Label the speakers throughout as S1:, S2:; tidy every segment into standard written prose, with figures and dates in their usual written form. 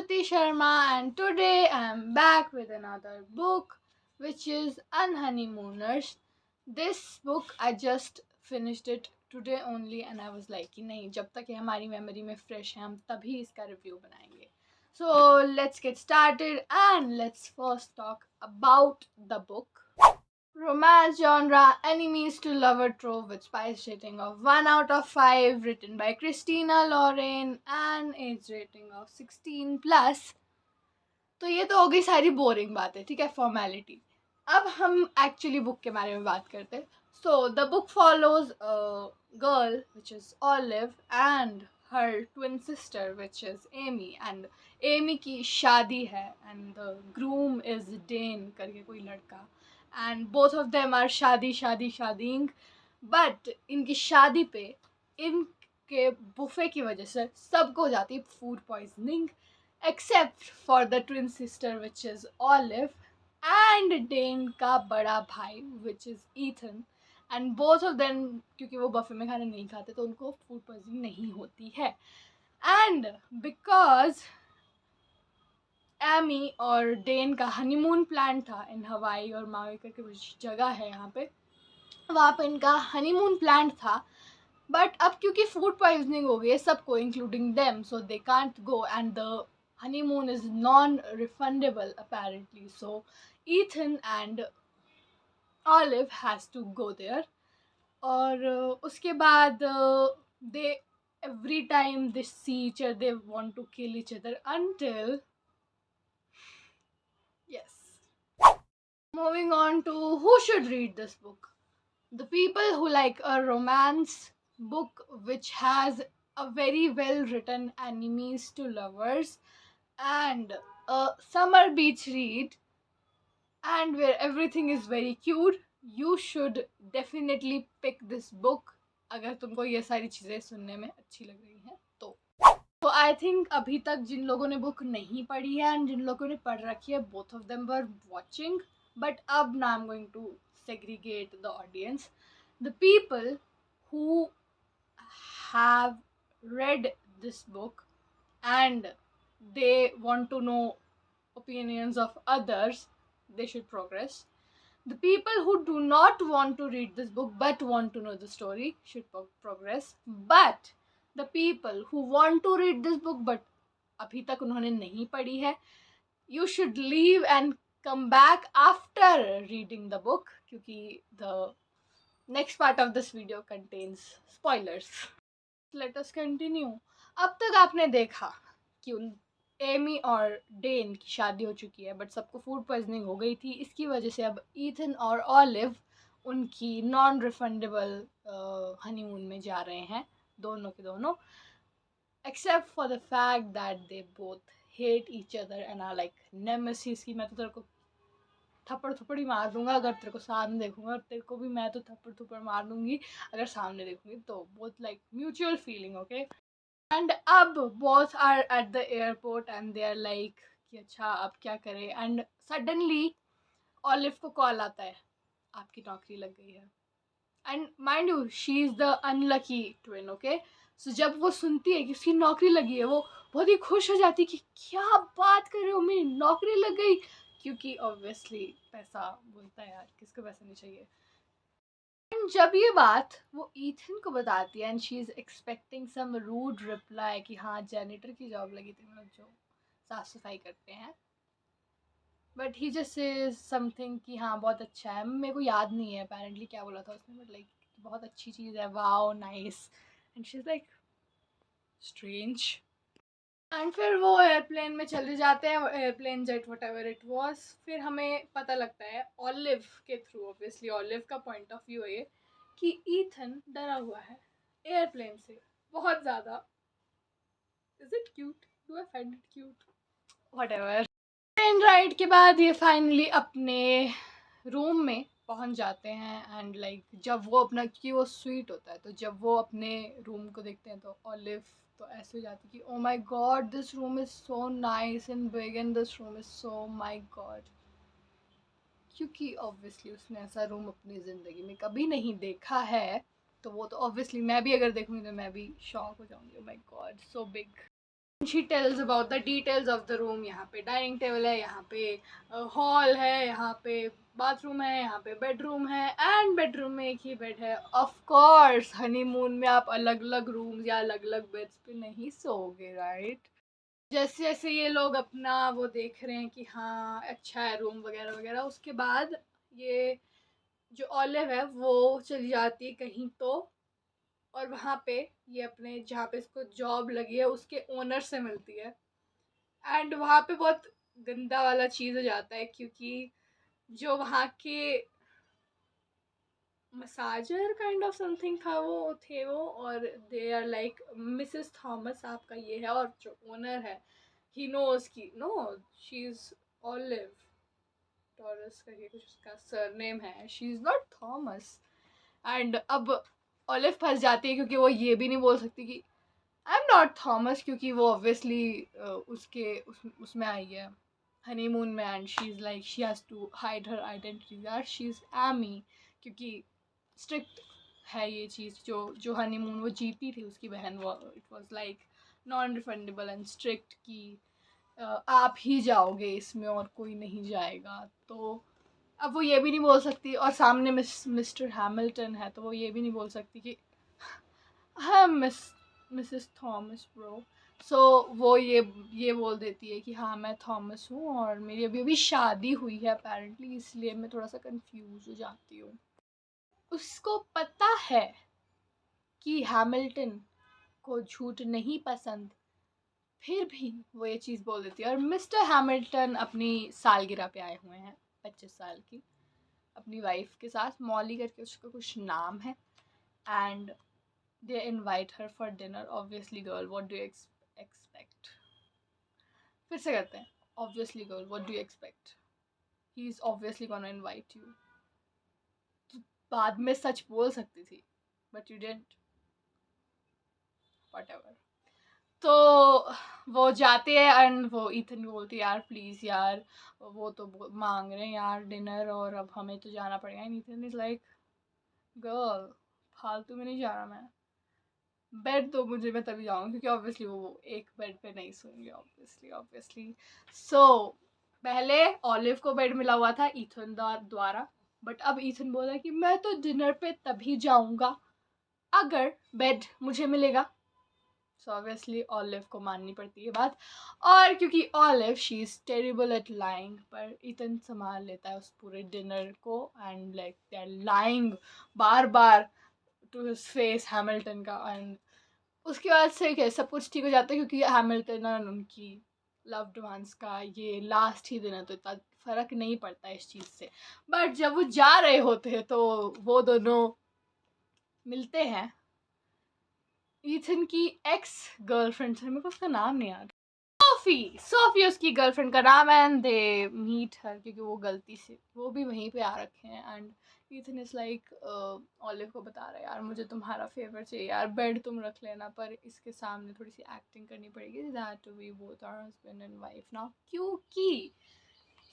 S1: Shruti Sharma, and today I am back with another book which is Unhoneymooners. This book I just finished it today only and I was like कि नहीं जब तक ये हमारी memory में fresh है हम तभी इसका रिव्यू बनाएंगे. So let's get started and let's first talk about the book. Romance genre, enemies to lover trope with spice rating of 1 out of 5, written by Christina Lauren and age rating of 16 plus. तो ये तो हो गई सारी boring बातें, ठीक है, formality. अब हम एक्चुअली बुक के बारे में बात करते हैं. So the book follows a girl which is Olive and her twin sister which is Amy, and Amy की शादी है and the groom is Dane करके कोई लड़का, and both of them are शादीइंग. बट इनकी शादी पे इनके बुफे की वजह से सबको हो जाती है food poisoning except for the twin sister which is Olive and Dane का बड़ा भाई which is Ethan, and both of them क्योंकि वो बफे में खाना नहीं खाते तो उनको फूड पॉइजनिंग नहीं होती है. and because एमी और डेन का हनीमून प्लान था इन हवाई और मावी करके कुछ जगह है यहाँ पे, वहाँ पे इनका हनीमून प्लान था. बट अब क्योंकि फूड पॉइजनिंग हो गई है सबको including them, so they can't go and the honeymoon is non-refundable apparently. So Ethan and Olive has to go there. और उसके बाद they every time they see each other they want to kill each other until yes. Moving on to who should read this book. The people who like a romance book which has a very well written enemies to lovers and a summer beach read and where everything is very cute, you should definitely pick this book अगर तुमको ये सारी चीज़ें सुनने में अच्छी लग रही हैं तो आई थिंक अभी तक जिन लोगों ने बुक नहीं पढ़ी है एंड जिन लोगों ने पढ़ रखी है both of them were watching. But अब now I am going to segregate the audience. The people who have read this book and they want to know opinions of others, they should progress. The people who do not want to read this book but want to know the story should progress. But the people who want to read this book but अभी तक उन्होंने नहीं पढ़ी है, you should leave and come back after reading the book क्योंकि the next part of this video contains spoilers. Let us continue. अब तक आपने देखा कि एमी और डेन की शादी हो चुकी है बट सबको फूड पॉइजनिंग हो गई थी. इसकी वजह से अब ईथन और ऑलिव उनकी नॉन रिफंडेबल हनीमून में जा रहे हैं, दोनों के दोनों, except for the fact that they both hate each other and are like nemesis की मैं तो तेरे को थप्पड़ ही मार दूंगा अगर तेरे को सामने देखूंगा और तेरे को भी मैं तो थप्पड़ मार दूंगी अगर सामने देखूंगी. तो both like mutual feeling. Okay. And अब both are at the airport and they are like कि अच्छा अब क्या करें. एंड सडनली ऑलिव को कॉल आता है आपकी नौकरी लग गई है. And mind you she is the unlucky twin. Okay. So जब वो सुनती है कि उसकी नौकरी लगी है वो बहुत ही खुश हो जाती है कि क्या बात कर रहे हो मेरी नौकरी लग गई, क्योंकि ऑब्वियसली पैसा बोलता है यार, किसको पैसा नहीं चाहिए. जब ये बात वो ईथन को बताती है and she is expecting some rude reply कि हाँ जैनिटर की जॉब लगी थी, मतलब जो साफ सफाई करते हैं, but he just is something कि हाँ बहुत अच्छा है. मेरे को याद नहीं है अपेरेंटली क्या बोला था उसने, बट लाइक बहुत अच्छी चीज़ है, wow nice. And she is like strange. And फिर वो एयरप्लेन में चले जाते हैं, airplane jet what ever it was. फिर हमें पता लगता है ऑलिव के थ्रू, ऑब्वियसली ऑलिव का पॉइंट ऑफ व्यू है कि ईथन डरा हुआ है एयरप्लेन से बहुत ज़्यादा. Is it cute? Do I find it cute? What ever. Train ride के बाद ये फाइनली अपने रूम में पहुंच जाते हैं एंड लाइक जब वो अपना, क्योंकि वो स्वीट होता है, तो जब वो अपने रूम को देखते हैं तो ऑलिव तो ऐसे हो जाती कि oh my god this room is so nice and big and this room is so my god, क्योंकि ऑब्वियसली उसने ऐसा रूम अपनी ज़िंदगी में कभी नहीं देखा है. तो वो तो ऑब्वियसली मैं भी अगर देखूँगी तो मैं भी शॉक हो जाऊँगी. Oh my god so big. She tells about the details of the room. यहाँ पे डाइनिंग टेबल है, यहाँ पे हॉल है, यहाँ पे बाथरूम है, यहाँ पे बेडरूम है, एंड बेडरूम में एक ही बेड है। ऑफ कोर्स हनीमून में आप अलग अलग रूम्स या अलग अलग बेड्स पे नहीं सोओगे, राइट? जैसे जैसे ये लोग अपना वो देख रहे हैं कि हाँ अच्छा है रूम वगैरह वगैरह, उसके बाद ये जो ऑलिव है वो चली जाती है कहीं तो, और वहाँ पे ये अपने जहाँ पे इसको जॉब लगी है उसके ओनर से मिलती है। एंड वहाँ पे बहुत गंदा वाला चीज़ हो जाता है, क्योंकि जो वहाँ के मसाजर काइंड ऑफ समथिंग था वो थे वो, और they are like Mrs Thomas आपका ये है, और जो ओनर है ही नोज की no she is Olive Torres करके कुछ उसका सरनेम है, she is not Thomas. And अब ऑलिव फंस जाती है क्योंकि वो ये भी नहीं बोल सकती कि आई एम नॉट थॉमस, क्योंकि वो ऑब्वियसली उसमें आई है हनीमून में, and she is like she has to hide her identity that she is Ami, क्योंकि स्ट्रिक्ट है ये चीज़। जो हनीमून वो जीती थी उसकी बहन, वो it was like non refundable and strict कि आप ही जाओगे इसमें और कोई नहीं जाएगा। तो अब वो ये भी नहीं बोल सकती, और सामने मिस्टर हैमिल्टन है, तो वो ये भी नहीं बोल सकती कि हाँ मिसेस थॉमस ब्रो। सो वो ये बोल देती है कि हाँ मैं थॉमस हूँ और मेरी अभी अभी शादी हुई है अपेरेंटली, इसलिए मैं थोड़ा सा कंफ्यूज हो जाती हूँ। उसको पता है कि हैमिल्टन को झूठ नहीं पसंद, फिर भी वो ये चीज़ बोल देती है। और मिस्टर हैमिल्टन अपनी सालगिरह पे आए हुए हैं 25 साल की, अपनी वाइफ के साथ, मॉली करके उसका कुछ नाम है। And they invite her for dinner. Obviously girl, what do you expect? फिर से कहते हैं obviously girl, what do you expect? He's obviously gonna invite you. तो बाद में सच बोल सकती थी but you didn't, whatever. तो वो जाते हैं एंड वो ईथन को बोलती है यार प्लीज़ यार, वो तो मांग रहे हैं यार डिनर और अब हमें तो जाना पड़ेगा। And Ethan is like girl फालतू में नहीं जा रहा मैं, बेड तो मुझे मैं तभी जाऊँगी क्योंकि ऑब्वियसली वो एक बेड पे नहीं सोएंगे, ऑब्वियसली। सो पहले ऑलिव को बेड मिला हुआ था ईथन द्वारा, बट अब ईथन बोला कि मैं तो डिनर पे तभी जाऊँगा अगर बेड मुझे मिलेगा। सो ऑब्वियसली ऑलिव को माननी पड़ती है बात, और क्योंकि Olive she is terrible at lying, पर ईथन संभाल लेता है उस पूरे डिनर को। And like they are lying बार बार टू हिज फेस हैमिल्टन का। एंड उसके बाद से क्या सब कुछ ठीक हो जाता है, क्योंकि हैमिल्टन और उनकी लव्ड वंस का ये लास्ट ही दिन है, तो इतना फ़र्क नहीं पड़ता इस चीज़ से। बट जब वो जा रहे होते हैं तो वो दोनों मिलते हैं ईथन की एक्स गर्लफ्रेंड से, मेरे को उसका नाम नहीं याद, सोफी उसकी गर्लफ्रेंड का नाम है। एंड दे मीट हर, क्योंकि वो गलती से वो भी वहीं पे आ रखे हैं। And Ethan is like olive को बता रहा है यार मुझे तुम्हारा फेवर चाहिए यार, बेड तुम रख लेना, पर इसके सामने थोड़ी सी एक्टिंग करनी पड़ेगी that we both are husband and wife now, क्योंकि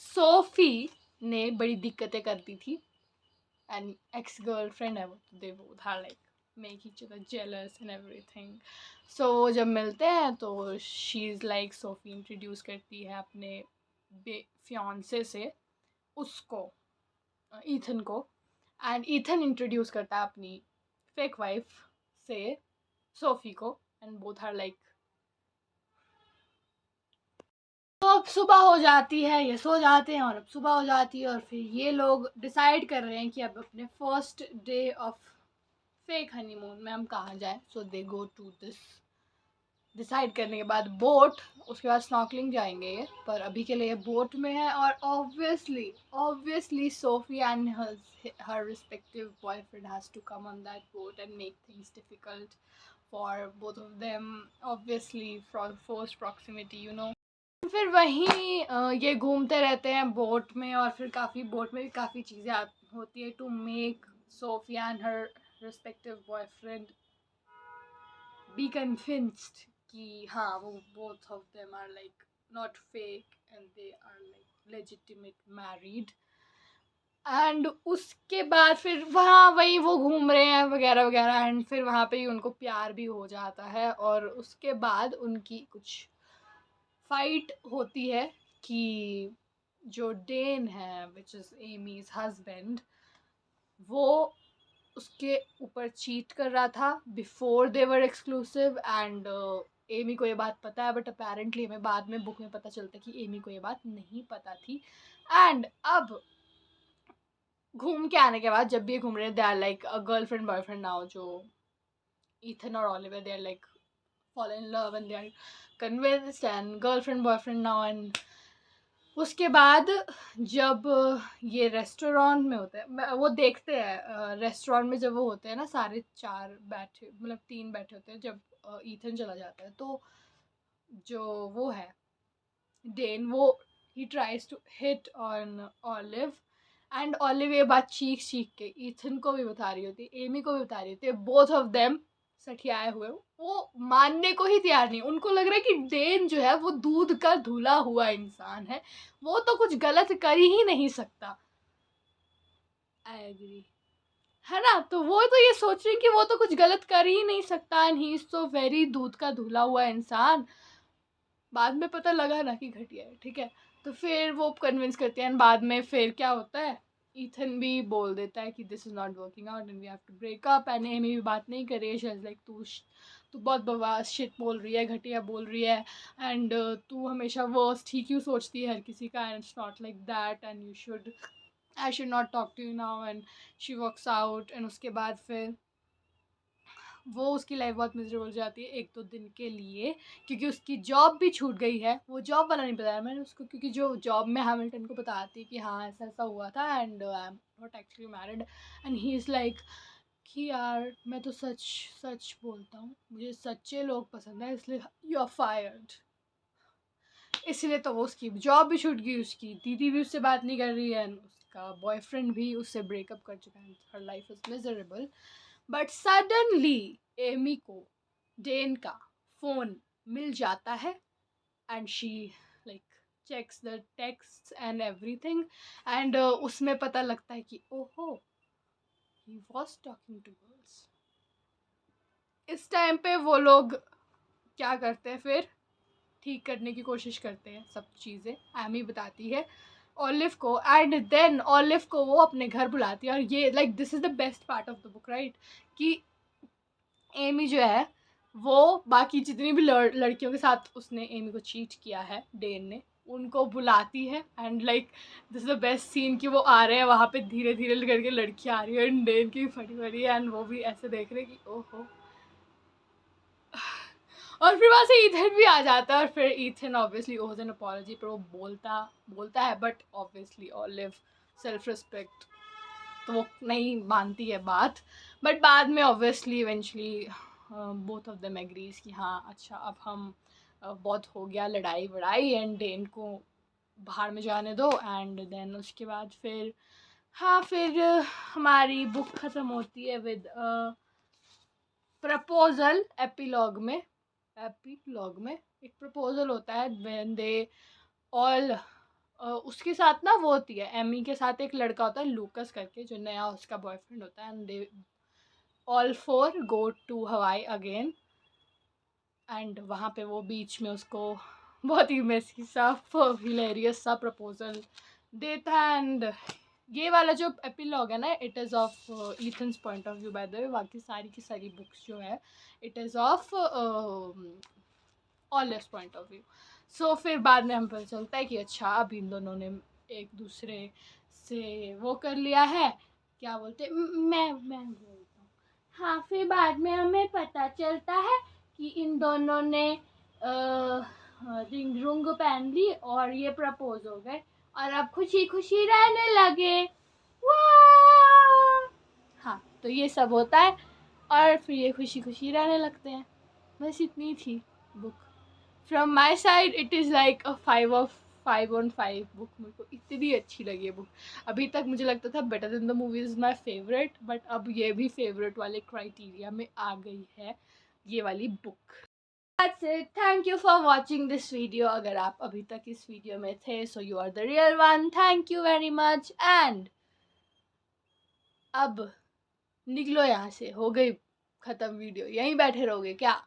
S1: सोफी ने बड़ी दिक्कतें कर दी थी एंड एक्स गर्लफ्रेंड है वो, they both are like make each other jealous and everything. So जब मिलते हैं तो she is like Sophie introduce करती है अपने फियांसे से उसको, ईथन को, एंड ईथन इंट्रोड्यूस करता है अपनी फेक वाइफ से सोफी को। एंड बोथ आर लाइक, तो अब सुबह हो जाती है, ये सो जाते हैं और अब सुबह हो जाती है, और फिर ये लोग डिसाइड कर रहे हैं कि अब अपने first day of fake honeymoon में हम कहाँ जाएं। सो दे गो टू दिस, डिसाइड करने के बाद बोट, उसके बाद स्नॉर्कलिंग जाएंगे ये, पर अभी के लिए बोट में है। और obviously Sophie and her respective boyfriend has to come on that boat and make things difficult for both of them, obviously from force proximity you know. फिर वहीं ये घूमते रहते हैं बोट में, और फिर बोट में भी काफ़ी चीज़ें होती है to make Sophie and her respective boyfriend be convinced कि हाँ वो both of them are like not fake and they are like legitimate married. And उसके बाद फिर वहाँ वही वो घूम रहे हैं वगैरह वगैरह, एंड फिर वहाँ पे ही उनको प्यार भी हो जाता है। और उसके बाद उनकी कुछ फाइट होती है कि जो डेन है विच इज़ एमीज हस्बैंड, वो उसके ऊपर चीट कर रहा था before they were exclusive, and Ami को ये बात पता है, बट अपेरेंटली हमें बाद में बुक में पता चलता है कि एमी को ये बात नहीं पता थी। एंड अब घूम के आने के बाद जब भी ये घूम रहे हैं, they are like a girlfriend boyfriend now, जो ईथन और Oliver, they are like fall in love and they are convinced and girlfriend boyfriend now। and उसके बाद जब ये रेस्टोरेंट में होते हैं, वो देखते हैं रेस्टोरेंट में जब वो होते हैं ना सारे 4 बैठे, मतलब 3 बैठे होते हैं, जब ईथन चला जाता है तो जो वो है डेन, वो he tries to hit on Olive, and Olive ये बात चीख चीख के ईथन को भी बता रही होती, एमी को भी बता रही होती है, बोथ ऑफ देम सठियाए हुए, वो मानने को ही तैयार नहीं। उनको लग रहा है कि डेन जो है वो दूध का धुला हुआ इंसान है, वो तो कुछ गलत कर ही नहीं सकता। आई एग्री, है ना? तो वो तो ये सोच रही कि वो तो कुछ गलत कर ही नहीं सकता, and he is so very दूध का धुला हुआ इंसान। बाद में पता लगा ना कि घटिया है, ठीक है? तो फिर वो कन्विंस करते हैं, बाद में फिर क्या होता है, ईथन भी बोल देता है कि this is not working out and we have to break up, and Ami भी बात नहीं कर रही है, शी इज़ लाइक तू बहुत बकवास शिट बोल रही है, घटिया बोल रही है, एंड तू हमेशा वर्स्ट ही क्यों सोचती है हर किसी का, and it's not like that, and you should I should not talk to you now, and she works out. And उसके बाद फिर वो उसकी लाइफ बहुत मिजरेबल हो जाती है 1-2 दिन के लिए, क्योंकि उसकी जॉब भी छूट गई है। वो जॉब वाला नहीं बताया मैंने उसको, क्योंकि जो जॉब में हैमिल्टन को बताती है कि हाँ ऐसा ऐसा हुआ था, and I am not actually married, and he is like कि यार मैं तो सच सच बोलता हूँ, मुझे सच्चे लोग पसंद है, इसलिए यू आर फायर्ड। इसलिए तो वो उसकी जॉब भी छूट गई, उसकी दीदी भी उससे बात नहीं कर रही है, एंड उसका बॉयफ्रेंड भी उससे ब्रेकअप कर चुका है, her life is miserable. But suddenly Amy को डेन का फोन मिल जाता है, and she like checks the text and everything, एंड उसमें पता लगता है कि ओहो, he was talking to girls. इस टाइम पे वो लोग क्या करते हैं, फिर ठीक करने की कोशिश करते हैं सब चीज़ें, एमी बताती है ऑलिव को, एंड देन ऑलिव को वो अपने घर बुलाती है। और ये like this is the best part of the book, right, कि एमी जो है वो बाकी जितनी भी लड़कियों के साथ उसने एमी को चीट किया है डेन ने, उनको बुलाती है, and like this is the best scene कि वो आ रहे हैं वहाँ पे, धीरे धीरे करके लड़कियाँ आ रही है, एंड डेन की फटी फटी है, एंड वो भी ऐसे देख रहे कि ओहो। और फिर वहाँ से ईथन भी आ जाता है, और फिर ईथन ऑब्वियसली ओज एन अपॉलजी, पर वो बोलता है, but obviously olive self respect, तो वो नहीं मानती है बात। बट बाद में obviously eventually both of them agrees कि हाँ अच्छा अब हम बहुत हो गया लड़ाई वड़ाई, एंड डेन को बाहर में जाने दो, एंड देन उसके बाद फिर हाँ फिर हमारी बुक ख़त्म होती है विद प्रपोजल। एपिलॉग में एक प्रपोजल होता है, व्हेन दे ऑल उसके साथ ना वो होती है, एमी के साथ एक लड़का होता है लूकस करके, जो नया उसका बॉयफ्रेंड होता है, and they all four go to Hawaii again, and वहाँ पे वो बीच में उसको बहुत ही मेसी सा हिलेरियस सा प्रपोजल देता है। एंड ये वाला जो एपिलॉग है ना, it is of Ethan's point of view, by the way बाकी सारी की सारी बुक्स जो है it is of Olive's point of view. So फिर बाद में हमें पता चलता है कि अच्छा अब इन दोनों ने एक दूसरे से वो कर लिया है, क्या बोलते मैं बोलता हूँ, हाँ फिर बाद में हमें पता चलता है कि इन दोनों ने रिंग रुंग पहन ली और ये प्रपोज हो गए, और अब खुशी खुशी रहने लगे। वाह! हाँ तो ये सब होता है, और फिर ये खुशी खुशी रहने लगते हैं। बस इतनी थी book. From my side it is like a 5/5 book. मेरे को इतनी अच्छी लगी है बुक। अभी तक मुझे लगता था better than the movie is my favourite, but अब ये भी फेवरेट वाले क्राइटेरिया में आ गई है ये वाली book. That's it. Thank you for watching this video. अगर आप अभी तक इस वीडियो में थे so you are the real one. Thank you very much. And अब निकलो यहाँ से, हो गई ख़त्म वीडियो, यहीं बैठे रहोगे क्या?